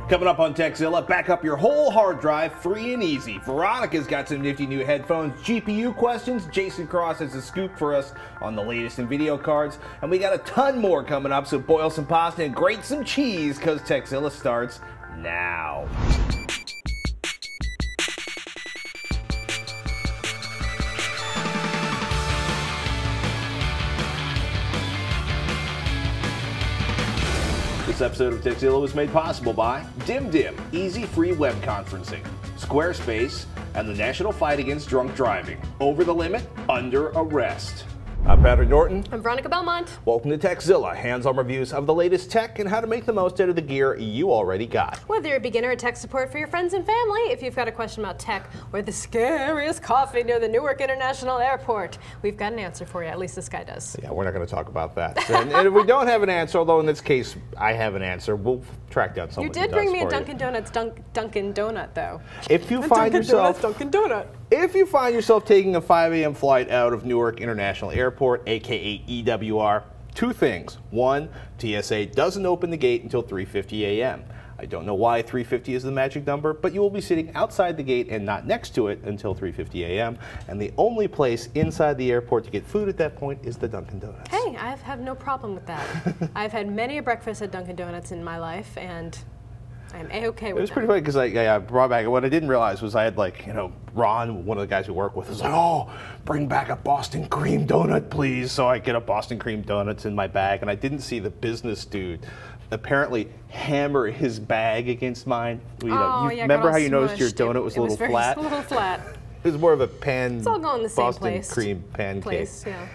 Coming up on Tekzilla, back up your whole hard drive free and easy. Veronica's got some nifty new headphones, GPU questions, Jason Cross has a scoop for us on the latest in video cards, and we got a ton more coming up, so boil some pasta and grate some cheese, because Tekzilla starts now. This episode of Tekzilla was made possible by Dimdim, easy free web conferencing, Squarespace, and the National Fight Against Drunk Driving. Over the limit, under arrest. I'm Patrick Norton. I'm Veronica Belmont. Welcome to Tekzilla, hands-on reviews of the latest tech and how to make the most out of the gear you already got. Whether you're a beginner or tech support for your friends and family, if you've got a question about tech or the scariest coffee near the Newark International Airport, we've got an answer for you. At least this guy does. Yeah, we're not going to talk about that. And if we don't have an answer, although in this case I have an answer, we'll track down someone. You did bring me a Dunkin' Donuts Dunkin' Donut, though. If you find yourself Dunkin' Donut. If you find yourself taking a 5 a.m. flight out of Newark International Airport, aka EWR, two things. One, TSA doesn't open the gate until 3:50 a.m. I don't know why 3:50 is the magic number, but you will be sitting outside the gate and not next to it until 3:50 a.m. And the only place inside the airport to get food at that point is the Dunkin' Donuts. Hey, I have no problem with that. I've had many a breakfast at Dunkin' Donuts in my life, and I'm A-okay with that. It was pretty funny because I brought back, what I didn't realize was I had, like, you know, Ron, one of the guys we work with, was like, oh, bring back a Boston cream donut, please. So I get a Boston cream donuts in my bag, and I didn't see the business dude apparently hammer his bag against mine. You know, yeah, remember how you smushed. noticed your donut was a little flat? It was a little flat. It was more of a pan, It's all going in the same Boston cream pancake. place, yeah.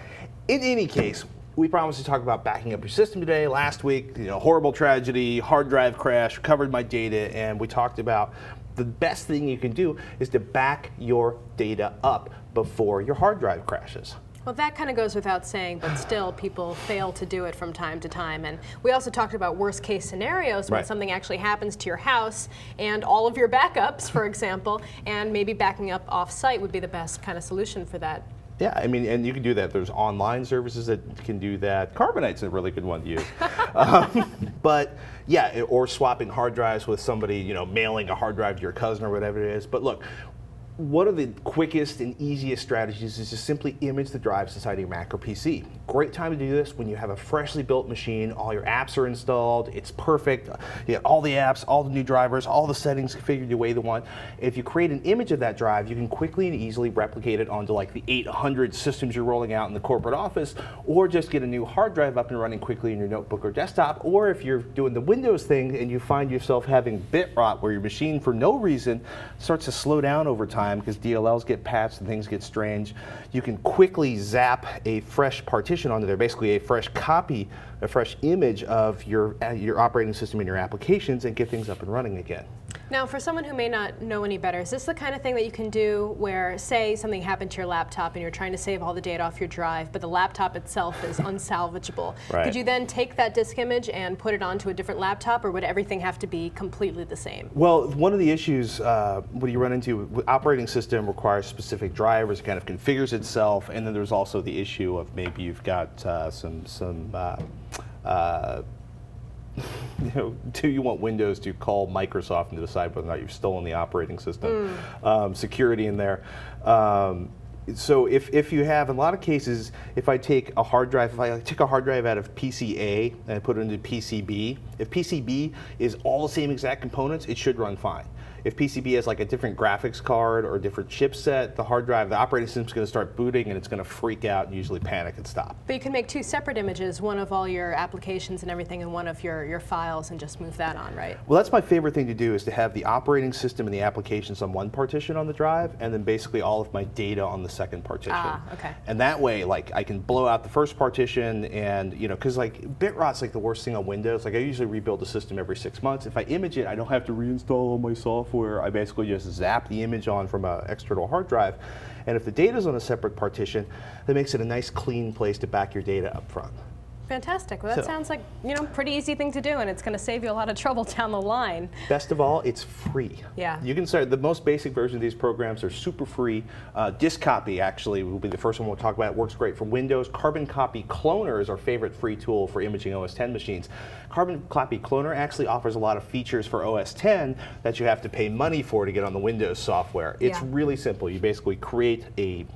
In any case, we promised to talk about backing up your system today. Last week, you know, horrible tragedy, hard drive crash, recovered my data, and we talked about the best thing you can do is to back your data up before your hard drive crashes. Well, that kind of goes without saying, but still people fail to do it from time to time. And we also talked about worst case scenarios when something actually happens to your house and all of your backups, for example, and maybe backing up off-site would be the best kind of solution for that. Yeah, I mean, and you can do that. There's online services that can do that. Carbonite's a really good one to use. But yeah, or swapping hard drives with somebody, you know, mailing a hard drive to your cousin or whatever it is. But look, one of the quickest and easiest strategies is to simply image the drives inside your Mac or PC. Great time to do this when you have a freshly built machine, all your apps are installed, it's perfect, you got all the apps, all the new drivers, all the settings configured the way you want. If you create an image of that drive, you can quickly and easily replicate it onto like the 800 systems you're rolling out in the corporate office, or just get a new hard drive up and running quickly in your notebook or desktop, or if you're doing the Windows thing and you find yourself having bit rot where your machine for no reason starts to slow down over time because DLLs get patched and things get strange, you can quickly zap a fresh partition onto there, basically a fresh copy, a fresh image of your operating system and your applications, and get things up and running again. Now, for someone who may not know any better, is this the kind of thing that you can do where, say, something happened to your laptop and you're trying to save all the data off your drive, but the laptop itself is unsalvageable? Right. Could you then take that disk image and put it onto a different laptop, or would everything have to be completely the same? Well, one of the issues what you run into, operating system requires specific drivers, it kind of configures itself, and then there's also the issue of maybe you've got you know, do you want Windows to call Microsoft and decide whether or not you've stolen the operating system? Security in there. So if you have, in a lot of cases, if I take a hard drive, if I take a hard drive out of PCA and I put it into PCB, if PCB is all the same exact components, it should run fine. If PCB has like a different graphics card or a different chipset, the hard drive, the operating system's going to start booting and it's going to freak out and usually panic and stop. But you can make two separate images, one of all your applications and everything and one of your files, and just move that on, right? Well, that's my favorite thing to do, is to have the operating system and the applications on one partition on the drive, and then basically all of my data on the second partition. Okay. And that way, like, I can blow out the first partition, and, you know, because like bit rot's like the worst thing on Windows. Like, I usually rebuild the system every 6 months. If I image it, I don't have to reinstall all my software. I basically just zap the image on from an external hard drive. And if the data's on a separate partition, that makes it a nice clean place to back your data up front. Fantastic. Well, that sounds like, you know, pretty easy thing to do, and it's going to save you a lot of trouble down the line. Best of all, it's free. Yeah. You can start, the most basic version of these programs are super free. Disk Copy, actually, will be the first one we'll talk about. It works great for Windows. Carbon Copy Cloner is our favorite free tool for imaging OS X machines. Carbon Copy Cloner actually offers a lot of features for OS X that you have to pay money for to get on the Windows software. It's really simple. You basically create you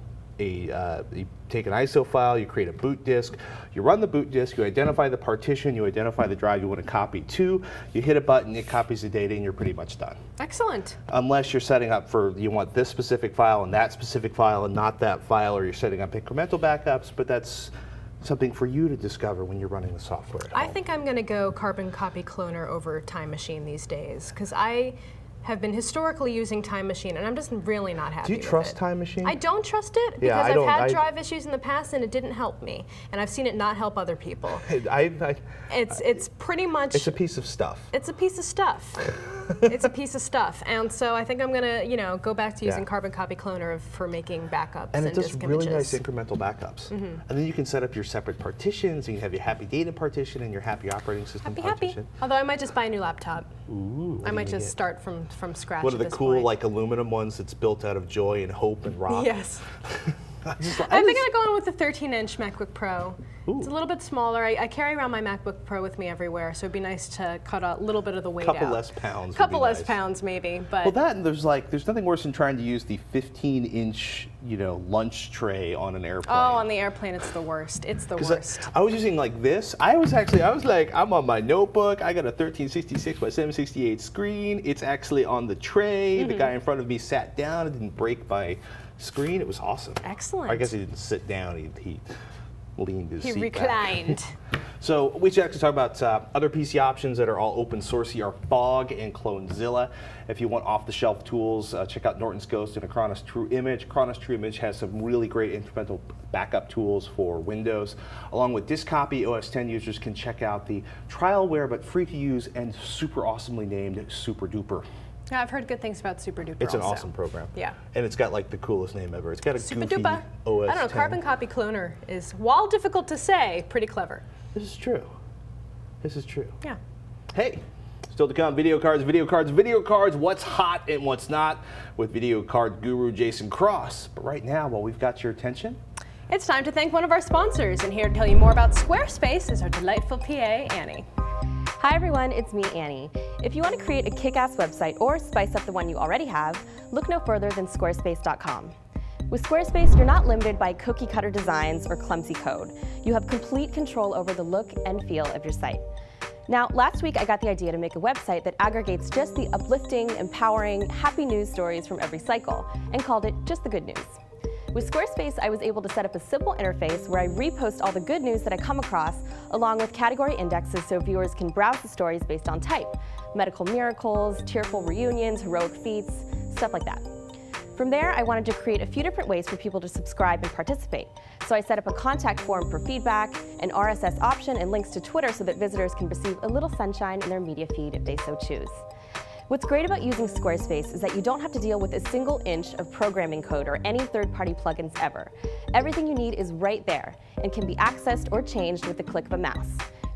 take an ISO file, you create a boot disk, you run the boot disk, you identify the partition, you identify the drive you want to copy to, you hit a button, it copies the data, and you're pretty much done. Excellent. Unless you're setting up for, you want this specific file and that specific file and not that file, or you're setting up incremental backups, but that's something for you to discover when you're running the software at home. I think I'm going to go Carbon Copy Cloner over Time Machine these days, because I have been historically using Time Machine, and I'm just really not happy with it. Do you trust Time Machine? I don't trust it because I've had drive issues in the past, and it didn't help me, and I've seen it not help other people. It's pretty much... It's a piece of stuff. It's a piece of stuff. It's a piece of stuff, and so I think I'm going to, you know, go back to using Carbon Copy Cloner for making backups and it does disk really images. nice incremental backups. And then you can set up your separate partitions, and you have your happy data partition and your happy operating system partition. Although I might just buy a new laptop. Ooh, I might just start from scratch. One of the this cool point. like aluminum ones that's built out of joy and hope and rock. Yes. I think I'm going to go in with the 13-inch MacBook Pro. Ooh. It's a little bit smaller. I carry around my MacBook Pro with me everywhere, so it'd be nice to cut a little bit of the weight out. Couple less pounds. Couple less pounds, maybe. But well, that and there's nothing worse than trying to use the 15-inch, you know, lunch tray on an airplane. Oh, on the airplane, it's the worst. It's the worst. I was using like this. I was like, I'm on my notebook. I got a 1366 by 768 screen. It's actually on the tray. The guy in front of me sat down. It didn't break my screen. It was awesome. Excellent. I guess he didn't sit down. He leaned his seat reclined. Back. So we should actually talk about other PC options that are all open sourcey are Fog and Clonezilla. If you want off-the-shelf tools, check out Norton's Ghost and Acronis True Image. Acronis True Image has some really great incremental backup tools for Windows. Along with Disk Copy, OS X users can check out the trialware but free to use and super awesomely named Super Duper. Yeah, I've heard good things about Super Duper. It's an awesome program. Yeah. And it's got like the coolest name ever. It's got a Super goofy Duper. OS I don't know, X. Carbon Copy Cloner is, while difficult to say, pretty clever. This is true. This is true. Yeah. Hey, still to come, video cards, what's hot and what's not, with video card guru Jason Cross. But right now, while we've got your attention, it's time to thank one of our sponsors, and here to tell you more about Squarespace is our delightful PA, Annie. Hi everyone, it's me, Annie. If you want to create a kick-ass website or spice up the one you already have, look no further than squarespace.com. With Squarespace, you're not limited by cookie-cutter designs or clumsy code. You have complete control over the look and feel of your site. Now, last week I got the idea to make a website that aggregates just the uplifting, empowering, happy news stories from every cycle, and called it Just the Good News. With Squarespace, I was able to set up a simple interface where I repost all the good news that I come across, along with category indexes so viewers can browse the stories based on type. Medical miracles, tearful reunions, heroic feats, stuff like that. From there, I wanted to create a few different ways for people to subscribe and participate. So I set up a contact form for feedback, an RSS option, and links to Twitter so that visitors can receive a little sunshine in their media feed if they so choose. What's great about using Squarespace is that you don't have to deal with a single inch of programming code or any third-party plugins ever. Everything you need is right there and can be accessed or changed with the click of a mouse.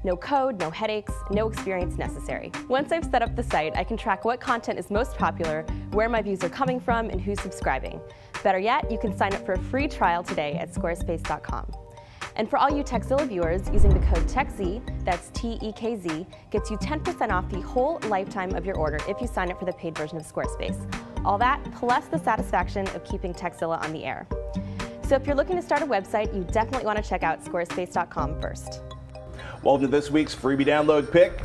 No code, no headaches, no experience necessary. Once I've set up the site, I can track what content is most popular, where my views are coming from, and who's subscribing. Better yet, you can sign up for a free trial today at squarespace.com. And for all you Tekzilla viewers, using the code TEKZ, that's T-E-K-Z, gets you 10% off the whole lifetime of your order if you sign up for the paid version of Squarespace. All that, plus the satisfaction of keeping Tekzilla on the air. So if you're looking to start a website, you definitely want to check out squarespace.com first. Welcome to this week's freebie download pick,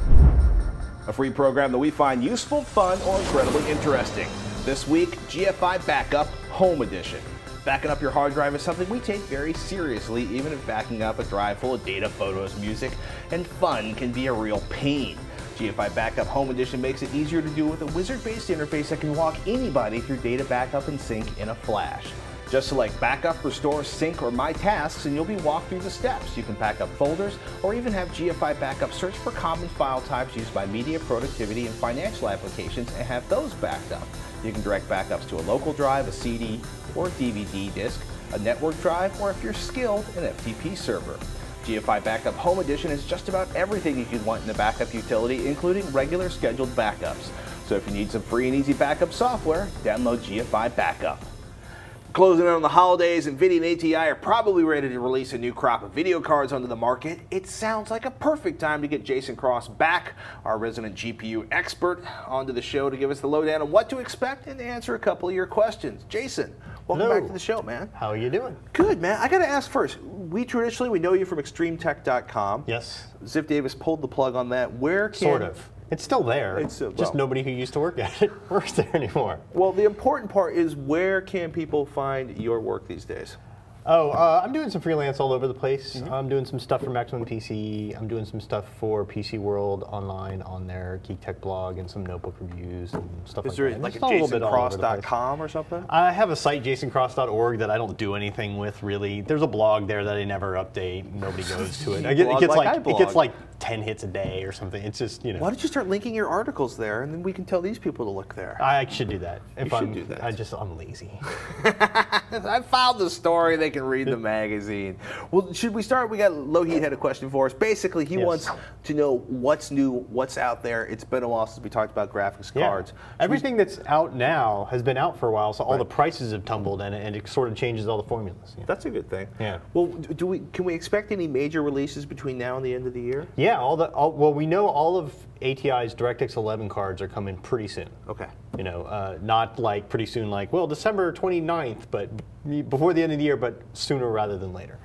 a free program that we find useful, fun, or incredibly interesting. This week, GFI Backup Home Edition. Backing up your hard drive is something we take very seriously, even if backing up a drive full of data, photos, music, and fun can be a real pain. GFI Backup Home Edition makes it easier to do with a wizard-based interface that can walk anybody through data backup and sync in a flash. Just select Backup, Restore, Sync, or My Tasks, and you'll be walked through the steps. You can back up folders, or even have GFI Backup search for common file types used by media, productivity, and financial applications, and have those backed up. You can direct backups to a local drive, a CD, or a DVD disk, a network drive, or if you're skilled, an FTP server. GFI Backup Home Edition is just about everything you could want in a backup utility, including regular scheduled backups. So if you need some free and easy backup software, download GFI Backup. Closing in on the holidays, NVIDIA and ATI are probably ready to release a new crop of video cards onto the market. It sounds like a perfect time to get Jason Cross back, our resident GPU expert, onto the show to give us the lowdown on what to expect and to answer a couple of your questions. Jason, welcome back to the show, man. How are you doing? Good, man. I got to ask first, we know you from extremetech.com. Yes. Ziff Davis pulled the plug on that. Where can... Sort of. It's still there. It's just nobody who used to work at it works there anymore. Well, the important part is where can people find your work these days? Oh, I'm doing some freelance all over the place. I'm doing some stuff for Maximum PC. I'm doing some stuff for PC World online on their Geek Tech blog and some notebook reviews and stuff like that. Is there like a jasoncross.com or something? I have a site, jasoncross.org, that I don't do anything with really. There's a blog there that I never update. Nobody goes to it. It gets like 10 hits a day or something. It's just, you know. Why don't you start linking your articles there, and then we can tell these people to look there. I should do that. I'm lazy. I filed the story. They can read the magazine. Well, should we start? We got Lohit had a question for us. Basically, he wants to know what's new, what's out there. It's been a while since we talked about graphics cards. Everything that's out now has been out for a while, so all the prices have tumbled, and it sort of changes all the formulas. That's a good thing. Yeah. Well, can we expect any major releases between now and the end of the year? Yeah. Well, we know all of ATI's DirectX 11 cards are coming pretty soon. Okay. You know, not like pretty soon, like, well, December 29th, but before the end of the year, but sooner rather than later.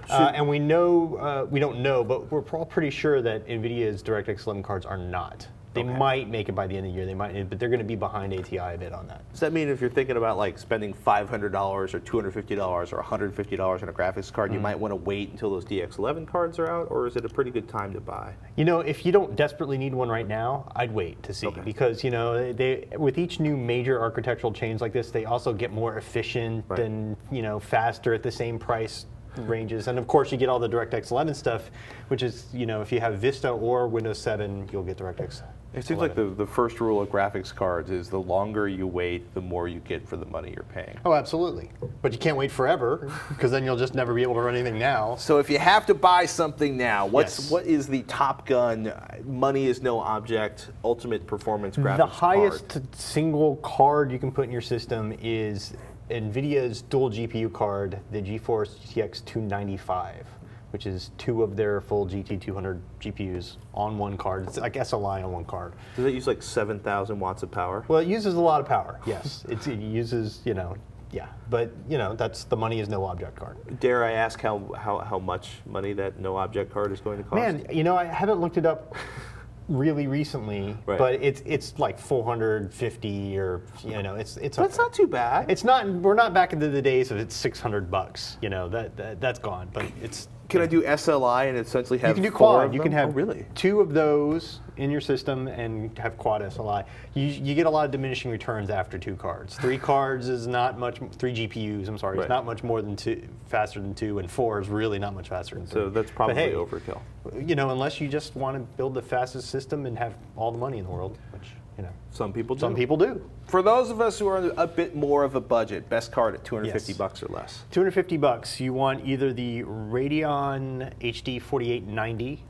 And we know, we don't know, but we're all pretty sure that NVIDIA's DirectX 11 cards are not. They might make it by the end of the year, but they're going to be behind ATI a bit on that. Does that mean if you're thinking about like spending $500 or $250 or $150 on a graphics card, you might want to wait until those DX11 cards are out, or is it a pretty good time to buy? You know, if you don't desperately need one right now, I'd wait to see, because you know, with each new major architectural change like this, they also get more efficient and faster at the same price ranges, and of course you get all the DirectX 11 stuff, which is, you know, if you have Vista or Windows 7, you'll get DirectX. It seems like the first rule of graphics cards is the longer you wait, the more you get for the money you're paying. Oh, absolutely. But you can't wait forever, because then you'll just never be able to run anything now. So if you have to buy something now, what is the Top Gun, money is no object, ultimate performance graphics card? The highest single card you can put in your system is NVIDIA's dual GPU card, the GeForce GTX 295, which is 2 of their full GT200 GPUs on one card. It's like SLI on one card. Does it use like 7,000 watts of power? Well, it uses a lot of power, yes. It uses, but that's the money is no object card. Dare I ask how much money that no object card is going to cost? Man, I haven't looked it up really recently, but it's like 450 or it's. That's not too bad. It's not. We're not back into the days of it's $600. That's gone. But it's. Can I do SLI and essentially have? You can do 4 quad. of You them? can have really 2 of those in your system and have quad SLI. You get a lot of diminishing returns after 2 cards. 3 cards is not much. 3 GPUs. I'm sorry, it's not much more than 2, faster than 2, and 4 is really not much faster than 3. So that's probably overkill. Unless you just want to build the fastest system and have all the money in the world, which some people do. Some people do. For those of us who are a bit more of a budget, best card at $250 or less. $250. You want either the Radeon HD 4890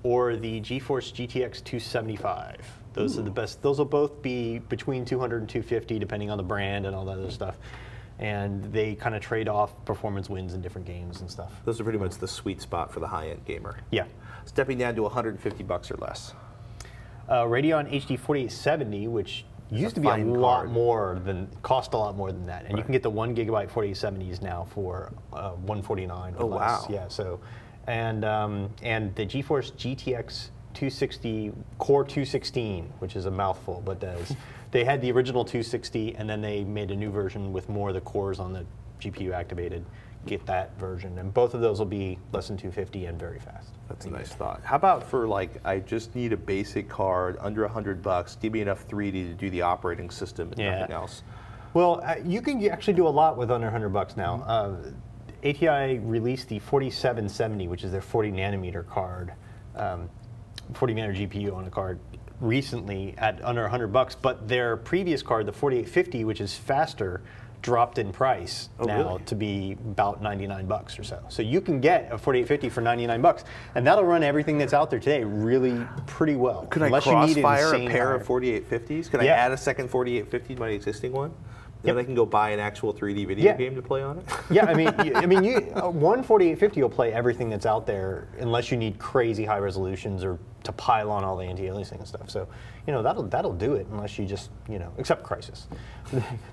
or the GeForce GTX 275. Those are the best. Those will both be between $200 and $250, depending on the brand and all that other stuff. And they kind of trade off performance wins in different games and stuff. Those are pretty much the sweet spot for the high-end gamer. Yeah. Stepping down to $150 or less. Radeon HD 4870, which used to be cost a lot more than that, and you can get the 1 gigabyte 4870s now for $149 or less. Wow! Yeah. So, and the GeForce GTX 260 Core 216, which is a mouthful, but they had the original 260, and then they made a new version with more of the cores on the GPU activated. Get that version, and both of those will be less than $250 and very fast. That's a nice thought. How about for I just need a basic card under $100, give me enough 3D to do the operating system and nothing else? Well, you can actually do a lot with under $100 now. ATI released the 4770, which is their 40 nanometer card, 40 nanometer GPU on a card recently at under $100, but their previous card, the 4850, which is faster, dropped in price now to be about $99 or so. So you can get a 4850 for $99, and that'll run everything that's out there today really pretty well. Could I crossfire a pair of 4850s? Could I add a second 4850 to my existing one? Then I can go buy an actual 3D video game to play on it? Yeah, I mean, one 4850 will play everything that's out there unless you need crazy high resolutions or to pile on all the anti-aliasing and stuff. So, that'll do it unless you just, except Crysis.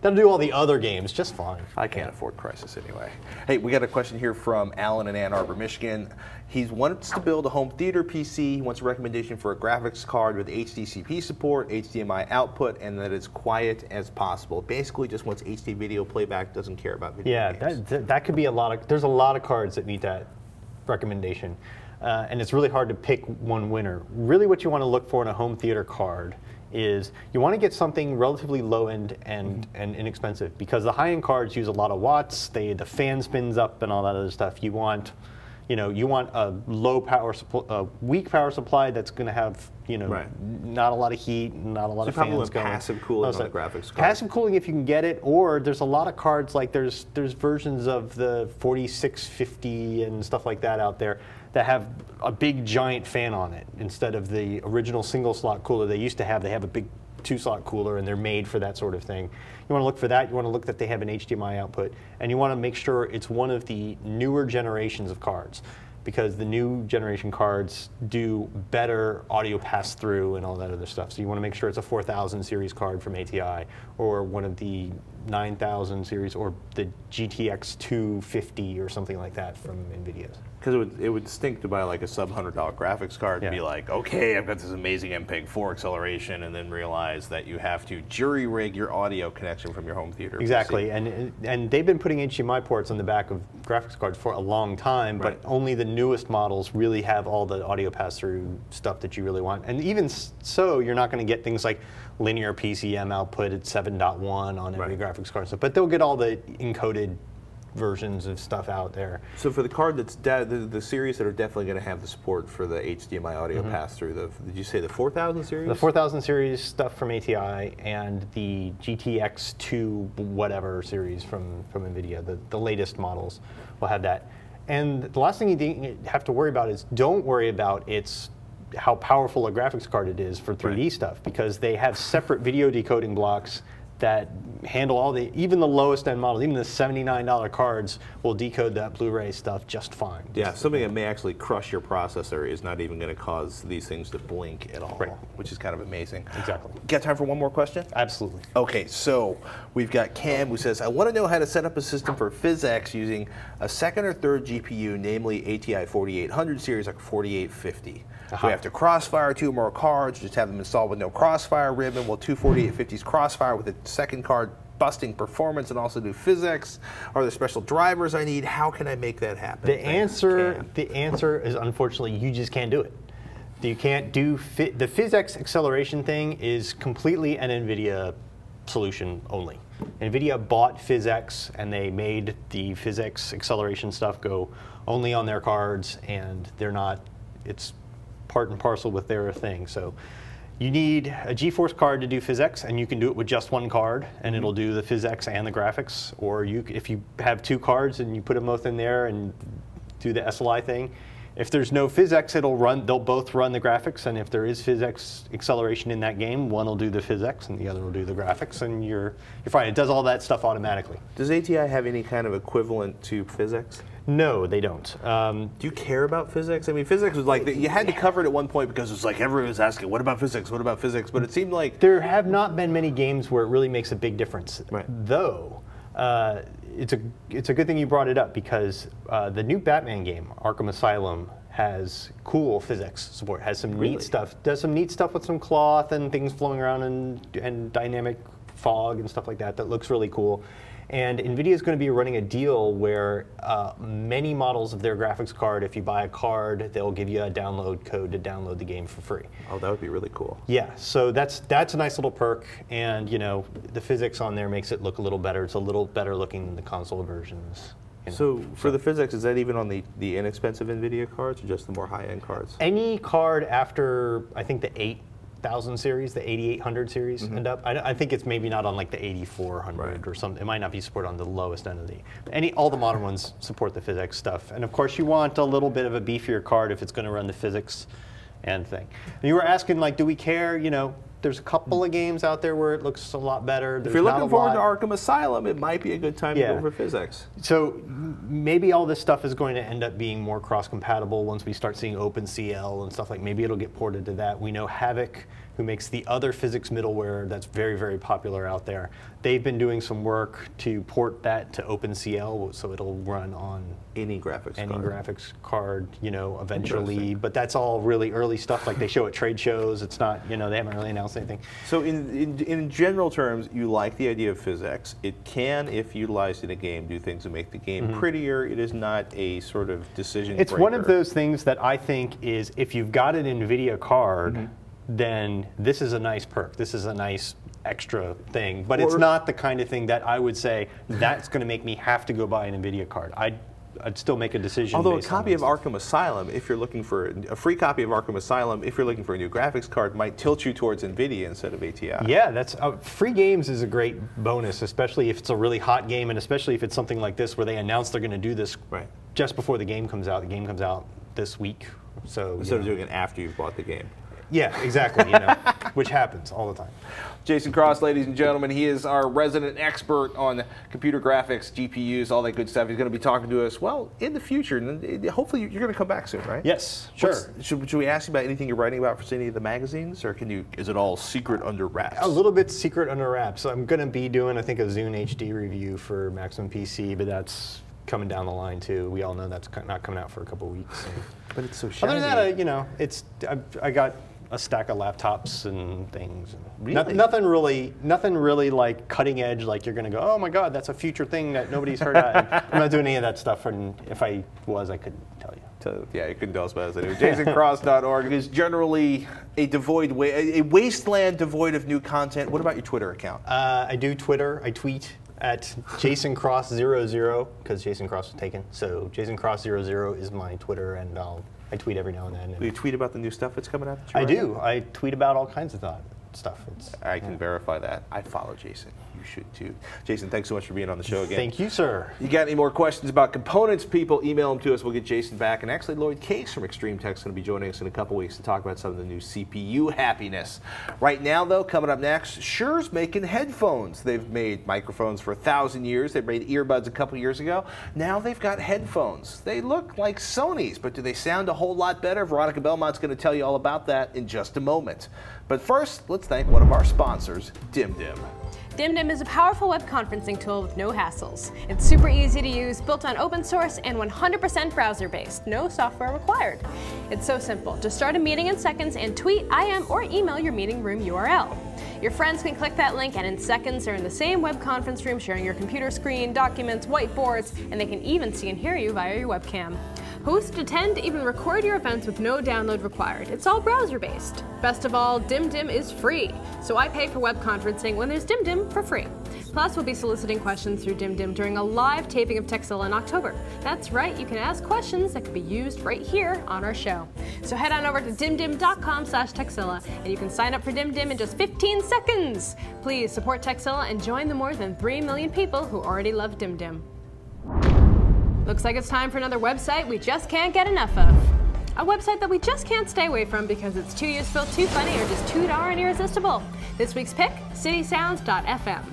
That'll do all the other games just fine. I can't afford Crysis anyway. Hey, we got a question here from Alan in Ann Arbor, Michigan. He wants to build a home theater PC. He wants a recommendation for a graphics card with HDCP support, HDMI output, and that it's quiet as possible. Basically just wants HD video playback, doesn't care about video games. That could be there's a lot of cards that meet that recommendation. And it's really hard to pick one winner. Really what you want to look for in a home theater card is you want to get something relatively low end and inexpensive, because the high end cards use a lot of watts, the fan spins up and all that other stuff. You want a low power a weak power supply that's going to have not a lot of heat, not a lot of fans going. Passive cooling on the graphics card. Passive cooling if you can get it, or there's a lot of cards like there's versions of the 4650 and stuff like that out there that have a big giant fan on it instead of the original single slot cooler they used to have. They have a big 2-slot cooler, and they're made for that sort of thing. You want to look for that. You want to look that they have an HDMI output, and you want to make sure it's one of the newer generations of cards, because the new generation cards do better audio pass-through and all that other stuff. So you want to make sure it's a 4000 series card from ATI, or one of the 9000 series, or the GTX 250 or something like that from NVIDIA's. Because it would stink to buy like a sub-$100 graphics card and be like, okay, I've got this amazing MPEG-4 acceleration, and then realize that you have to jury-rig your audio connection from your home theater. Exactly, and they've been putting HDMI ports on the back of graphics cards for a long time, but only the newest models really have all the audio pass-through stuff that you really want. And even so, you're not going to get things like linear PCM output at 7.1 on every graphics card, but they'll get all the encoded versions of stuff out there. So for the card that's the series that are definitely going to have the support for the HDMI audio pass-through, did you say the 4000 series? The 4000 series stuff from ATI, and the GTX 2 whatever series from NVIDIA, the latest models will have that. And the last thing you have to worry about is don't worry about how powerful a graphics card it is for 3D stuff, because they have separate video decoding blocks that handle even the lowest end models. Even the $79 cards will decode that Blu-ray stuff just fine. Yeah, something that may actually crush your processor is not even going to cause these things to blink at all, which is kind of amazing. Exactly. Got time for one more question? Absolutely. Okay, so we've got Cam who says, I want to know how to set up a system for PhysX using a second or third GPU, namely ATI 4800 series, like 4850. We have to crossfire 2 more cards, just have them installed with no crossfire ribbon. Will 2 4850s crossfire with a second card busting performance and also do PhysX? Are there special drivers I need? How can I make that happen? The answer is, unfortunately, you just can't do it. You can't do the PhysX acceleration thing is completely an NVIDIA solution only. NVIDIA bought PhysX, and they made the PhysX acceleration stuff go only on their cards, and it's part and parcel with their thing. So you need a GeForce card to do PhysX, and you can do it with just one card, and it'll do the PhysX and the graphics. Or if you have 2 cards and you put them both in there and do the SLI thing, if there's no PhysX, they'll both run the graphics, and if there is PhysX acceleration in that game, one will do the PhysX and the other will do the graphics, and you're fine. It does all that stuff automatically. Does ATI have any kind of equivalent to PhysX? No, they don't. Do you care about PhysX? I mean, PhysX was like, you had to cover it at one point because it was like everyone was asking, what about PhysX? What about PhysX? But it seemed like there have not been many games where it really makes a big difference. Though, it's a good thing you brought it up, because the new Batman game, Arkham Asylum, has cool PhysX support. Has some neat stuff. Does some neat stuff with some cloth and things flowing around and dynamic fog and stuff like that. That looks really cool. And NVIDIA is going to be running a deal where many models of their graphics card, if you buy a card, they'll give you a download code to download the game for free. Oh, that would be really cool. Yeah, so that's a nice little perk, and the physics on there makes it look a little better. It's a little better looking than the console versions. So for the physics, is that even on the inexpensive NVIDIA cards, or just the more high-end cards? Any card after, I think, the 8 80,000 series, the 8800 series end up. I think it's maybe not on like the 8400 or something. It might not be supported on the lowest end of the. All the modern ones support the physics stuff. And of course, you want a little bit of a beefier card if it's going to run the physics and thing. And you were asking, like, do we care? You know, there's a couple of games out there where it looks a lot better. If you're looking forward to Arkham Asylum, it might be a good time to go for physics. So maybe all this stuff is going to end up being more cross-compatible once we start seeing OpenCL and stuff like. Maybe it'll get ported to that. We know Havoc, who makes the other physics middleware that's very, very popular out there. They've been doing some work to port that to OpenCL, so it'll run on any graphics card, you know, eventually. But that's all really early stuff. Like they show at trade shows. It's not, you know, they haven't really announced anything. So in general terms, you like the idea of physics. It can, if utilized in a game, do things to make the game prettier. It is not a sort of decision It's breaker. one of those things that I think is, if you've got an NVIDIA card, then this is a nice perk. This is a nice extra thing. But it's not the kind of thing that I would say, that's going to make me have to go buy an NVIDIA card. I'd still make a decision. Although a copy of Arkham Asylum, if you're looking for a free copy of Arkham Asylum, if you're looking for a new graphics card, might tilt you towards NVIDIA instead of ATI. Yeah, that's free games is a great bonus, especially if it's a really hot game, and especially if it's something like this where they announce they're going to do this just before the game comes out. The game comes out this week, so instead of doing it after you've bought the game. Yeah, exactly. You know, which happens all the time. Jason Cross, ladies and gentlemen, he is our resident expert on computer graphics, GPUs, all that good stuff. He's going to be talking to us, well, in the future. And hopefully you're going to come back soon, right? Yes, sure. Should we ask you about anything you're writing about for any of the magazines, or is it all secret under wraps? A little bit secret under wraps. So I'm going to be doing, I think, a Zune HD review for Maximum PC, but that's coming down the line too. We all know that's not coming out for a couple weeks. So. But it's so shiny. Other than that, you know, I got a stack of laptops and things. Really? Nothing really like cutting edge. Like you're gonna go, oh my God, that's a future thing that nobody's heard of. I'm not doing any of that stuff. And if I was, I couldn't tell you. So, yeah, you couldn't tell us about it. JasonCross.org is generally a wasteland devoid of new content. What about your Twitter account? I do Twitter. I tweet at JasonCross00 because Jason Cross was taken. So JasonCross00 is my Twitter, and I tweet every now and then. Do you tweet about the new stuff that's coming out? I do. I tweet about all kinds of stuff. I can verify that. I follow Jason. You should too. Jason, thanks so much for being on the show again. Thank you, sir. You got any more questions about components, people, email them to us. We'll get Jason back. And actually, Lloyd Case from Extreme Tech is going to be joining us in a couple weeks to talk about some of the new CPU happiness. Right now, though, coming up next, Shure's making headphones. They've made microphones for 1,000 years. They made earbuds a couple years ago. Now they've got headphones. They look like Sony's, but do they sound a whole lot better? Veronica Belmont's going to tell you all about that in just a moment. But first, let's thank one of our sponsors, Dimdim. Dimdim is a powerful web conferencing tool with no hassles. It's super easy to use, built on open source, and 100% browser-based. No software required. It's so simple. Just start a meeting in seconds and tweet, IM, or email your meeting room URL. Your friends can click that link, and in seconds they're in the same web conference room sharing your computer screen, documents, whiteboards, and they can even see and hear you via your webcam. Host, attend, even record your events with no download required. It's all browser-based. Best of all, Dimdim is free. So I pay for web conferencing when there's Dimdim for free. Plus, we'll be soliciting questions through Dimdim during a live taping of Tekzilla in October. That's right, you can ask questions that could be used right here on our show. So head on over to dimdim.com/Tekzilla, and you can sign up for Dimdim in just 15 seconds. Please support Tekzilla and join the more than 3 million people who already love Dimdim. Looks like it's time for another website we just can't get enough of. A website that we just can't stay away from because it's too useful, too funny, or just too darn irresistible. This week's pick, Citysounds.fm.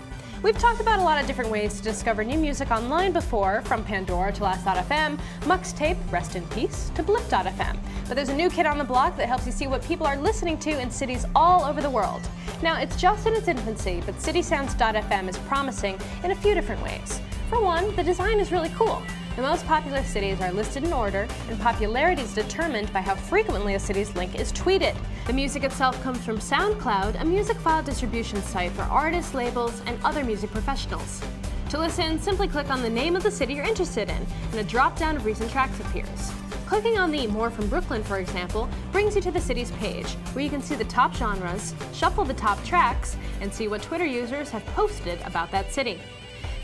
We've talked about a lot of different ways to discover new music online before, from Pandora to Last.fm, Muxtape, Rest in Peace, to Blip.fm. But there's a new kid on the block that helps you see what people are listening to in cities all over the world. Now, it's just in its infancy, but Citysounds.fm is promising in a few different ways. For one, the design is really cool. The most popular cities are listed in order, and popularity is determined by how frequently a city's link is tweeted. The music itself comes from SoundCloud, a music file distribution site for artists, labels, and other music professionals. To listen, simply click on the name of the city you're interested in, and a drop-down of recent tracks appears. Clicking on the More from Brooklyn, for example, brings you to the city's page, where you can see the top genres, shuffle the top tracks, and see what Twitter users have posted about that city.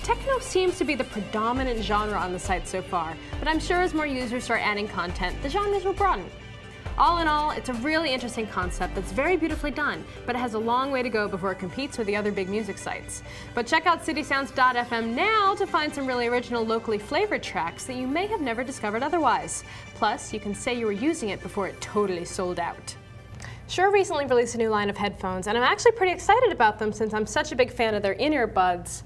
Techno seems to be the predominant genre on the site so far, but I'm sure as more users start adding content, the genres will broaden. All in all, it's a really interesting concept that's very beautifully done, but it has a long way to go before it competes with the other big music sites. But check out citysounds.fm now to find some really original, locally flavored tracks that you may have never discovered otherwise. Plus, you can say you were using it before it totally sold out. Shure recently released a new line of headphones, and I'm actually pretty excited about them since I'm such a big fan of their in-ear buds,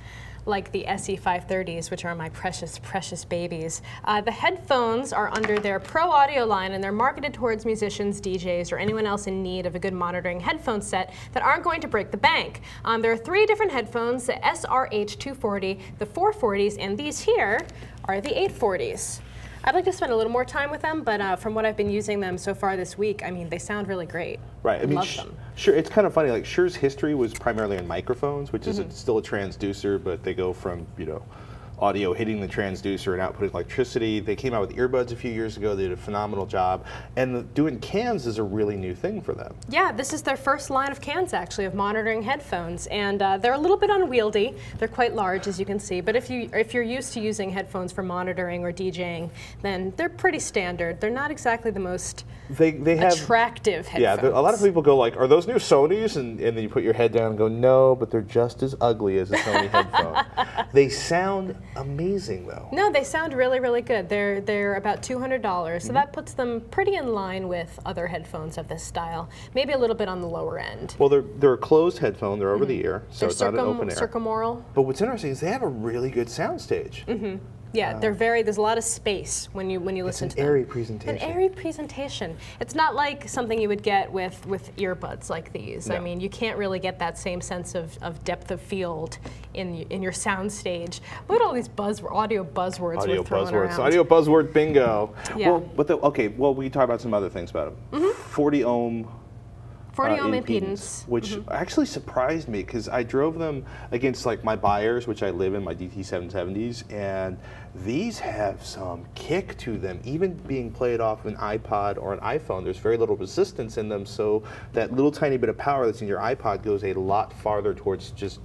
like the SE530s, which are my precious, precious babies. The headphones are under their Pro Audio line, and they're marketed towards musicians, DJs, or anyone else in need of a good monitoring headphone set that aren't going to break the bank. There are 3 different headphones, the SRH240, the 440s, and these here are the 840s. I'd like to spend a little more time with them, but from what I've been using them so far this week, I mean, they sound really great. Right. I mean, love them. Sure. It's kind of funny. Like Shure's history was primarily in microphones, which is still a transducer, but they go from audio hitting the transducer and outputting electricity. They came out with earbuds a few years ago. They did a phenomenal job. And doing cans is a really new thing for them. Yeah, this is their first line of cans, actually, of monitoring headphones. And they're a little bit unwieldy. They're quite large, as you can see. But if you're used to using headphones for monitoring or DJing, then they're pretty standard. They're not exactly the most they have attractive headphones. Yeah, a lot of people go like, are those new Sonys? And then you put your head down and go, no, but they're just as ugly as a Sony headphone. They sound amazing, though. No, they sound really, really good. They're about $200, so that puts them pretty in line with other headphones of this style. Maybe a little bit on the lower end. Well, they're a closed headphone. They're over the ear, so it's not an open air. Circumaural. But what's interesting is they have a really good soundstage. Yeah, there's a lot of space when you listen to them. It's an airy presentation. An airy presentation. It's not like something you would get with earbuds like these. No. I mean, you can't really get that same sense of depth of field in your sound stage. Look at all these audio buzzwords we're throwing around. Audio buzzword bingo. Yeah. Well, we can talk about some other things about them. 40 ohm 40 ohm impedance. Which actually surprised me because I drove them against like my buyers, which I live in, my DT770s, and these have some kick to them. Even being played off an iPod or an iPhone, there's very little resistance in them, so that little tiny bit of power that's in your iPod goes a lot farther towards just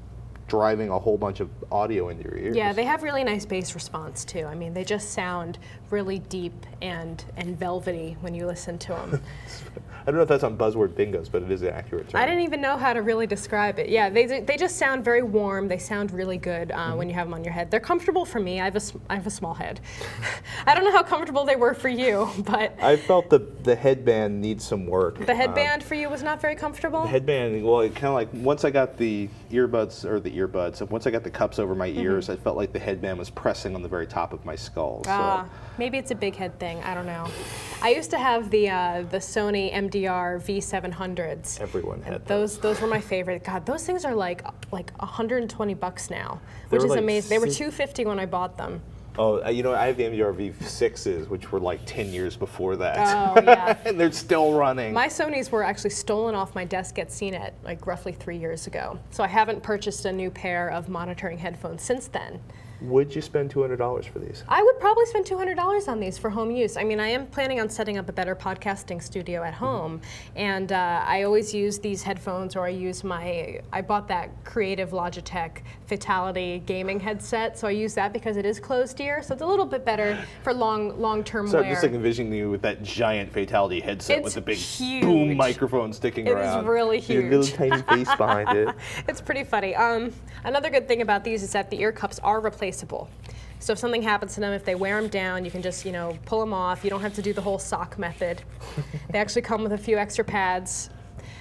driving a whole bunch of audio into your ears. Yeah, they have really nice bass response too. I mean, they just sound really deep and velvety when you listen to them. I don't know if that's on buzzword bingos, but it is an accurate term. I didn't even know how to really describe it. Yeah, they just sound very warm. They sound really good when you have them on your head. They're comfortable for me. I have a small head. I don't know how comfortable they were for you, but I felt the headband needs some work. The headband for you was not very comfortable? The headband, well, it kind of like, once I got the earbuds, once I got the cups over my ears, I felt like the headband was pressing on the very top of my skull. So. Maybe it's a big head thing. I don't know. I used to have the Sony MDR V700s. Everyone had those. Those were my favorite. God, those things are like $120 now, which is like amazing. They were $250 when I bought them. Oh, I have the MDR V6s, which were like 10 years before that. Oh, yeah. And they're still running. My Sonys were actually stolen off my desk at CNET like roughly 3 years ago. So I haven't purchased a new pair of monitoring headphones since then. Would you spend $200 for these? I would probably spend $200 on these for home use. I mean, I am planning on setting up a better podcasting studio at home, and I always use these headphones, or I bought that Creative Logitech Fatality gaming headset, so I use that because it is closed ear, so it's a little bit better for long-term wear. I'm just like envisioning you with that giant Fatality headset with the big huge. boom microphone sticking around. It is really huge. Your little tiny face behind it. It's pretty funny. Another good thing about these is that the ear cups are replaceable. So if something happens to them, if they wear them down, you can just, pull them off. You don't have to do the whole sock method. They actually come with a few extra pads.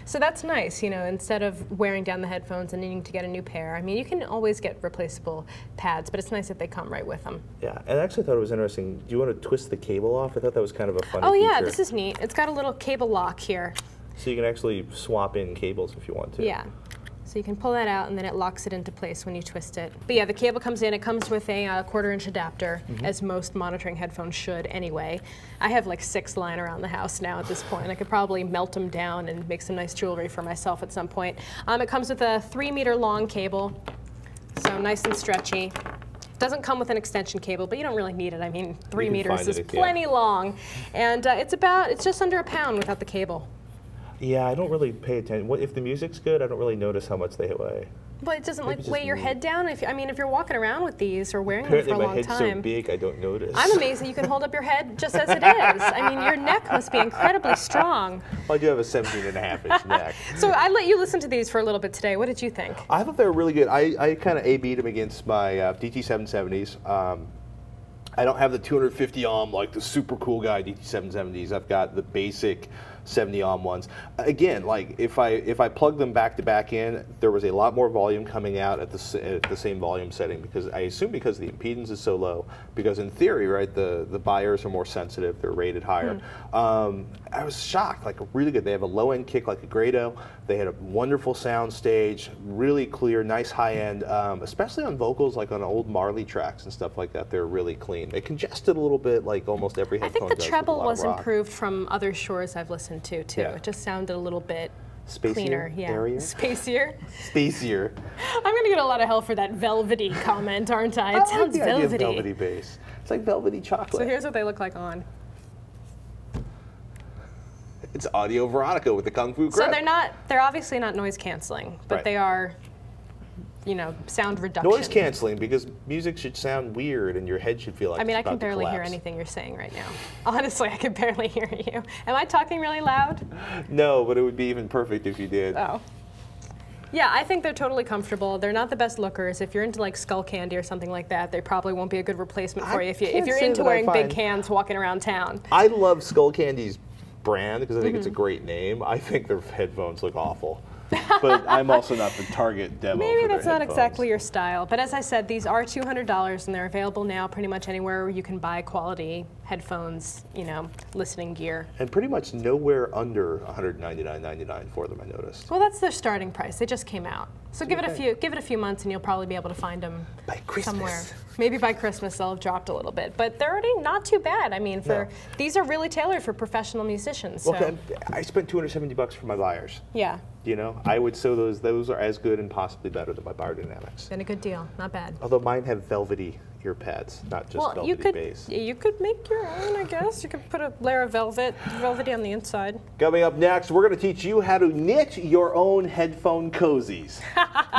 So that's nice, instead of wearing down the headphones and needing to get a new pair. I mean, you can always get replaceable pads, but it's nice that they come right with them. Yeah, and I actually thought it was interesting. Do you want to twist the cable off? I thought that was kind of a funny feature. Yeah, this is neat. It's got a little cable lock here. So you can actually swap in cables if you want to. Yeah. So you can pull that out and then it locks it into place when you twist it. But yeah, the cable comes in. It comes with a 1/4-inch adapter, as most monitoring headphones should anyway. I have like 6 lying around the house now at this point. I could probably melt them down and make some nice jewelry for myself at some point. It comes with a 3-meter long cable, so nice and stretchy. It doesn't come with an extension cable, but you don't really need it. I mean, 3 meters is plenty long. And it's just under £1 without the cable. Yeah, I don't really pay attention. If the music's good, I don't really notice how much they weigh. But it doesn't like weigh your head down. If you're walking around with these or wearing them Apparently for a my long head's time. so big I don't notice. I'm amazed that you can hold up your head just as it is. I mean, your neck must be incredibly strong. Well, I do have a 17.5-inch neck. So I let you listen to these for a little bit today. What did you think? I thought they were really good. I kind of A-B'd them against my DT770s. I don't have the 250 ohm, like the super cool guy DT770s. I've got the basic 70 ohm ones. Again, like if I plug them back to back in, there was a lot more volume coming out at the same volume setting, because I assume because the impedance is so low, because in theory, right, the buyers are more sensitive, they're rated higher. I was shocked, like really good. They have a low end kick like a Grado. They had a wonderful sound stage, really clear, nice high end, especially on vocals, like on old Marley tracks and stuff like that. They're really clean. They congested a little bit, like almost every headphone does. I think the treble was rock. improved from other Shures I've listened to too. Yeah. It just sounded a little bit Spacier, cleaner. Yeah. airier? Spacier. Spacier. I'm gonna get a lot of hell for that velvety comment, aren't I? It sounds like the idea of velvety. velvety bass. It's like velvety chocolate. So here's what they look like on. It's audio Veronica with the Kung Fu grip. So they're obviously not noise canceling, but Right. they are, sound reduction. Noise canceling, because music should sound weird and your head should feel like I mean, it's I can about to barely hear collapse. anything you're saying right now. Honestly, I can barely hear you. Am I talking really loud? No, but it would be even perfect if you did. Oh. Yeah, I think they're totally comfortable. They're not the best lookers. If you're into like Skull Candy or something like that, they probably won't be a good replacement for you if you're into wearing big cans walking around town. I love Skull Candy's brand because I think it's a great name. I think their headphones look awful. But I'm also not the target demo Maybe for their that's not headphones. exactly your style. But as I said, these are $200 and they're available now pretty much anywhere where you can buy quality headphones, listening gear. And pretty much nowhere under $199.99 for them, I noticed. Well, that's their starting price. They just came out. So give it a few months and you'll probably be able to find them By Christmas. somewhere. Maybe by Christmas they'll have dropped a little bit, but they're already not too bad. I mean, these are really tailored for professional musicians. So. Okay, I spent $270 for my buyers. Yeah. I would say those are as good and possibly better than my Beyerdynamics. Been a good deal, not bad. Although mine have velvety ear pads, not just velvety bass. You could make your own, I guess. You could put a layer of velvety on the inside. Coming up next, we're going to teach you how to knit your own headphone cozies.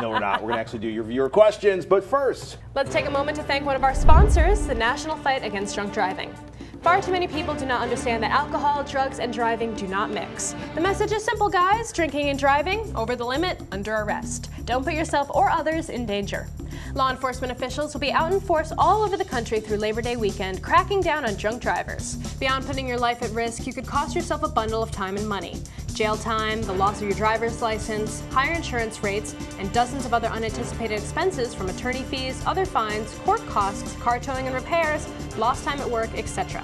No, we're not. We're going to actually do your viewer questions, but first, let's take a moment to thank one of our sponsors, the National Fight Against Drunk Driving. Far too many people do not understand that alcohol, drugs, and driving do not mix. The message is simple, guys. Drinking and driving, over the limit, under arrest. Don't put yourself or others in danger. Law enforcement officials will be out in force all over the country through Labor Day weekend, cracking down on drunk drivers. Beyond putting your life at risk, you could cost yourself a bundle of time and money. Jail time, the loss of your driver's license, higher insurance rates, and dozens of other unanticipated expenses from attorney fees, other fines, court costs, car towing and repairs, lost time at work, etc.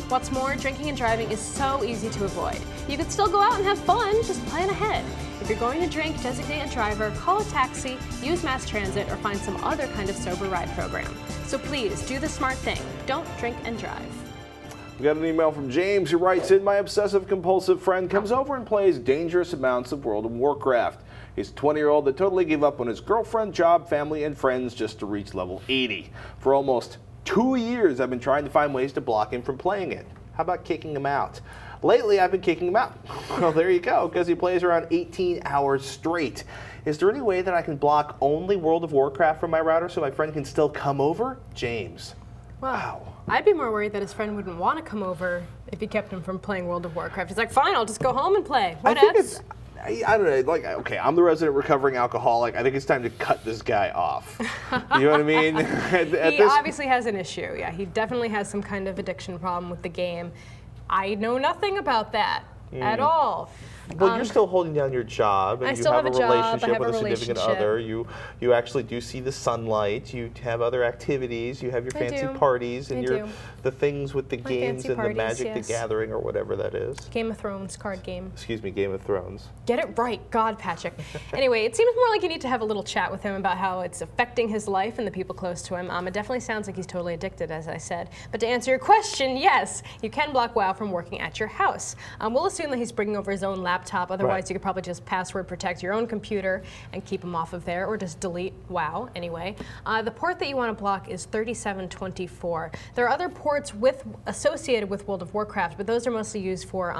What's more, drinking and driving is so easy to avoid. You can still go out and have fun, just plan ahead. If you're going to drink, designate a driver, call a taxi, use mass transit, or find some other kind of sober ride program. So please, do the smart thing. Don't drink and drive. we got an email from James who writes in, my obsessive compulsive friend comes over and plays dangerous amounts of World of Warcraft. He's a 20-year-old that totally gave up on his girlfriend, job, family, and friends just to reach level 80. For almost 2 years, I've been trying to find ways to block him from playing it. How about kicking him out? Lately, I've been kicking him out. Well, there you go, because he plays around 18 hours straight. Is there any way that I can block only World of Warcraft from my router so my friend can still come over? James. Wow. I'd be more worried that his friend wouldn't want to come over if he kept him from playing World of Warcraft. He's like, fine, I'll just go home and play. What else? I don't know, like, okay, I'm the resident recovering alcoholic. I think it's time to cut this guy off. You know what I mean? He obviously has an issue, yeah. He definitely has some kind of addiction problem with the game. I know nothing about that at all. Well, you're still holding down your job, and you have a relationship with a significant other. You actually do see the sunlight. You have other activities. You have your fancy parties and the things with the games and the Magic the Gathering or whatever that is. Game of Thrones card game. Excuse me, Game of Thrones. Get it right, God, Patrick. Anyway, it seems more like you need to have a little chat with him about how it's affecting his life and the people close to him. It definitely sounds like he's totally addicted, as I said. But to answer your question, yes, you can block WoW from working at your house. We'll assume that he's bringing over his own laptop laptop. Otherwise, you could probably just password protect your own computer and keep them off of there, or just delete WoW anyway. The port that you want to block is 3724. There are other ports associated with World of Warcraft, but those are mostly used for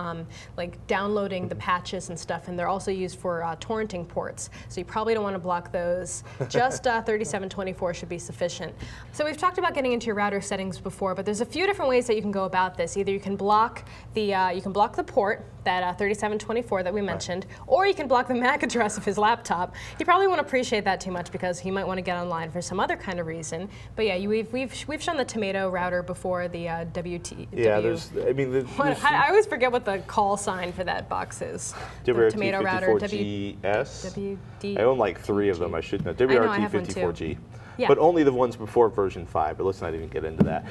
like downloading the patches and stuff, and they're also used for torrenting ports. So you probably don't want to block those. Just 3724 should be sufficient. So we've talked about getting into your router settings before, but there's a few different ways that you can go about this. Either you can block the port, that 3724 that we mentioned, or you can block the MAC address of his laptop. You probably won't appreciate that too much because he might want to get online for some other kind of reason. But yeah, we've shown the Tomato router before, the WT. Yeah, I always forget what the call sign for that box is. The Tomato router. WRT54GS. WD. I own like 3 of them. I should know. WRT54G. Yeah. But only the ones before version 5. But let's not even get into that.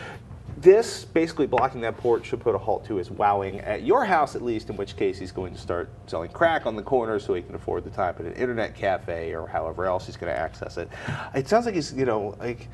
This, basically blocking that port, should put a halt to his wowing at your house at least, in which case he's going to start selling crack on the corner so he can afford the time at an internet cafe or however else he's going to access it. It sounds like he's, like...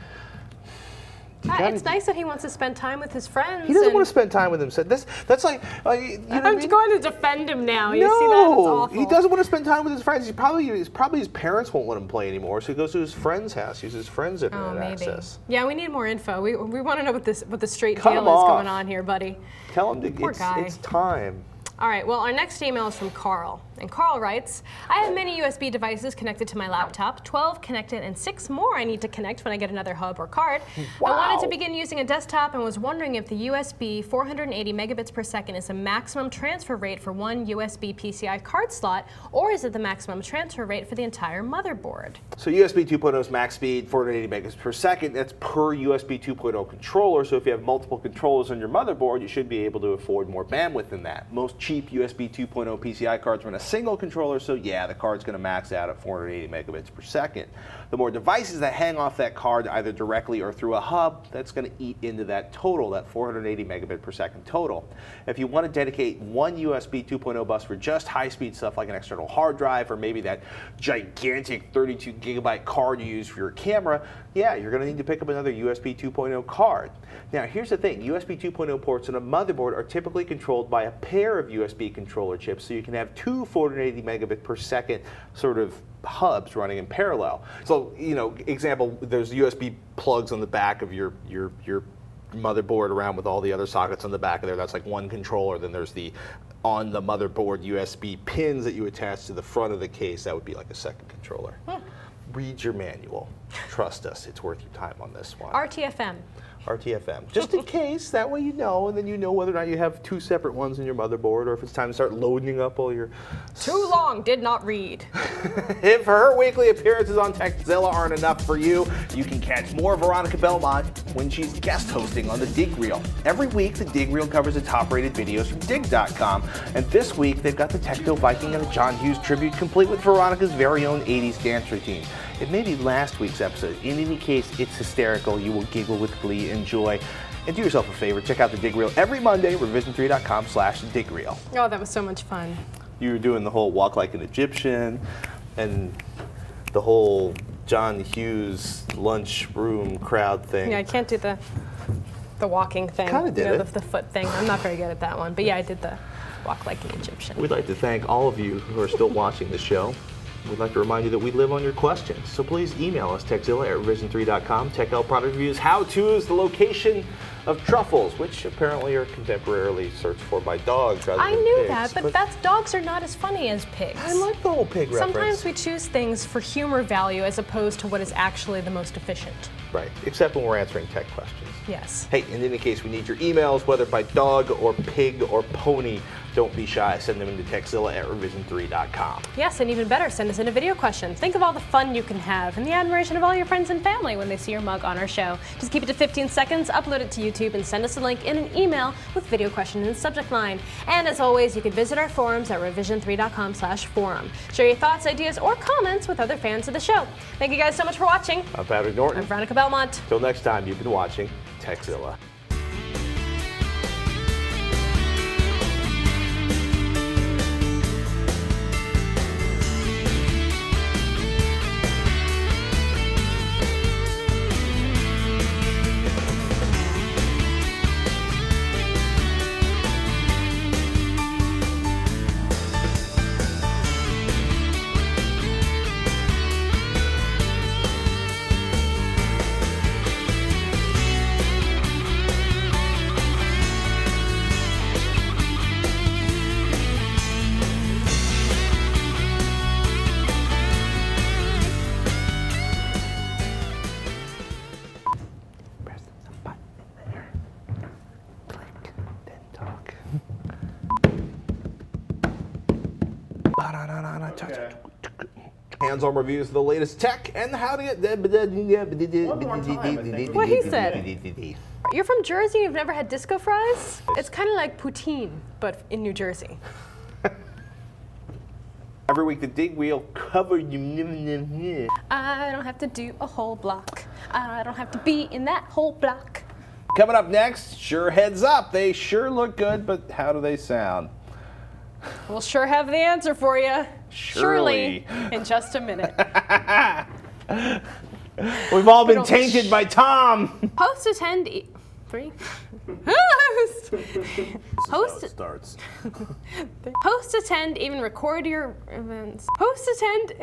It's nice that he wants to spend time with his friends. He doesn't want to spend time with himself. That's like, you know I'm going to defend him now. You no, see that? It's awful. He doesn't want to spend time with his friends. Probably his parents won't let him play anymore, so he goes to his friend's house, uses his friend's internet access. Yeah, we need more info. We want to know what the straight deal is going on here, buddy. Tell him it's time. All right, well, our next email is from Carl. And Carl writes, I have many USB devices connected to my laptop, 12 connected, and 6 more I need to connect when I get another hub or card. Wow. I wanted to begin using a desktop and was wondering if the USB 480 megabits per second is the maximum transfer rate for one USB PCI card slot, or is it the maximum transfer rate for the entire motherboard? So USB 2.0's max speed, 480 megabits per second, that's per USB 2.0 controller, so if you have multiple controllers on your motherboard, you should be able to afford more bandwidth than that. Most cheap USB 2.0 PCI cards run a single controller, so yeah, the card's going to max out at 480 megabits per second. The more devices that hang off that card, either directly or through a hub, that's going to eat into that total, that 480 megabit per second total. If you want to dedicate one USB 2.0 bus for just high-speed stuff like an external hard drive, or maybe that gigantic 32 gigabyte card you use for your camera, yeah, you're going to need to pick up another USB 2.0 card. Now, here's the thing. USB 2.0 ports on a motherboard are typically controlled by a pair of USB controller chips, so you can have two 480 megabit per second sort of hubs running in parallel. So, example, there's USB plugs on the back of your motherboard around with all the other sockets on the back of there. That's like one controller. Then there's on the motherboard USB pins that you attach to the front of the case. That would be like a second controller. Read your manual. Trust us, it's worth your time on this one. RTFM. RTFM. Just in case, that way you know, and then you know whether or not you have two separate ones in your motherboard, or if it's time to start loading up all your... Too long, did not read. If her weekly appearances on Tekzilla aren't enough for you, you can catch more Veronica Belmont when she's guest hosting on the Dig Reel. Every week, the Dig Reel covers the top-rated videos from Dig.com, and this week, they've got the Techno Viking and a John Hughes tribute, complete with Veronica's very own 80s dance routine. It may be last week's episode. In any case, it's hysterical. You will giggle with glee and joy. And do yourself a favor, check out the Dig Reel every Monday, revision3.com/digreel. Oh, that was so much fun. You were doing the whole walk like an Egyptian and the whole John Hughes lunchroom crowd thing. Yeah, I can't do the walking thing. Kind of did it. The foot thing. I'm not very good at that one. But yeah, I did the walk like an Egyptian. We'd like to thank all of you who are still watching the show. We'd like to remind you that we live on your questions. So please email us, Tekzilla at revision3.com. Tech L product reviews, how-tos, the location of truffles, which apparently are contemporarily searched for by dogs rather than pigs. I knew that, but dogs are not as funny as pigs. I like the whole pig reference. Sometimes we choose things for humor value as opposed to what is actually the most efficient. Right, except when we're answering tech questions. Yes. Hey, in any case, we need your emails, whether by dog or pig or pony. Don't be shy. Send them into Tekzilla at revision3.com. Yes, and even better, send us in a video question. Think of all the fun you can have and the admiration of all your friends and family when they see your mug on our show. Just keep it to 15 seconds, upload it to YouTube, and send us a link in an email with video question in the subject line. And as always, you can visit our forums at revision3.com/forum. Share your thoughts, ideas, or comments with other fans of the show. Thank you guys so much for watching. I'm Patrick Norton. I'm Veronica Belmont. Till next time, you've been watching Tekzilla. Hands-on reviews of the latest tech and how to get. What he said. You're from Jersey and you've never had disco fries? It's kind of like poutine, but in New Jersey. Every week the dig wheel cover you. I don't have to do a whole block. I don't have to be in that whole block. Coming up next, Shure heads up. They sure look good, but how do they sound? We'll sure have the answer for you. Surely. In just a minute. We've all been tainted by Tom. Host attend. Three. Host starts. Host attend, even record your events. Host attend.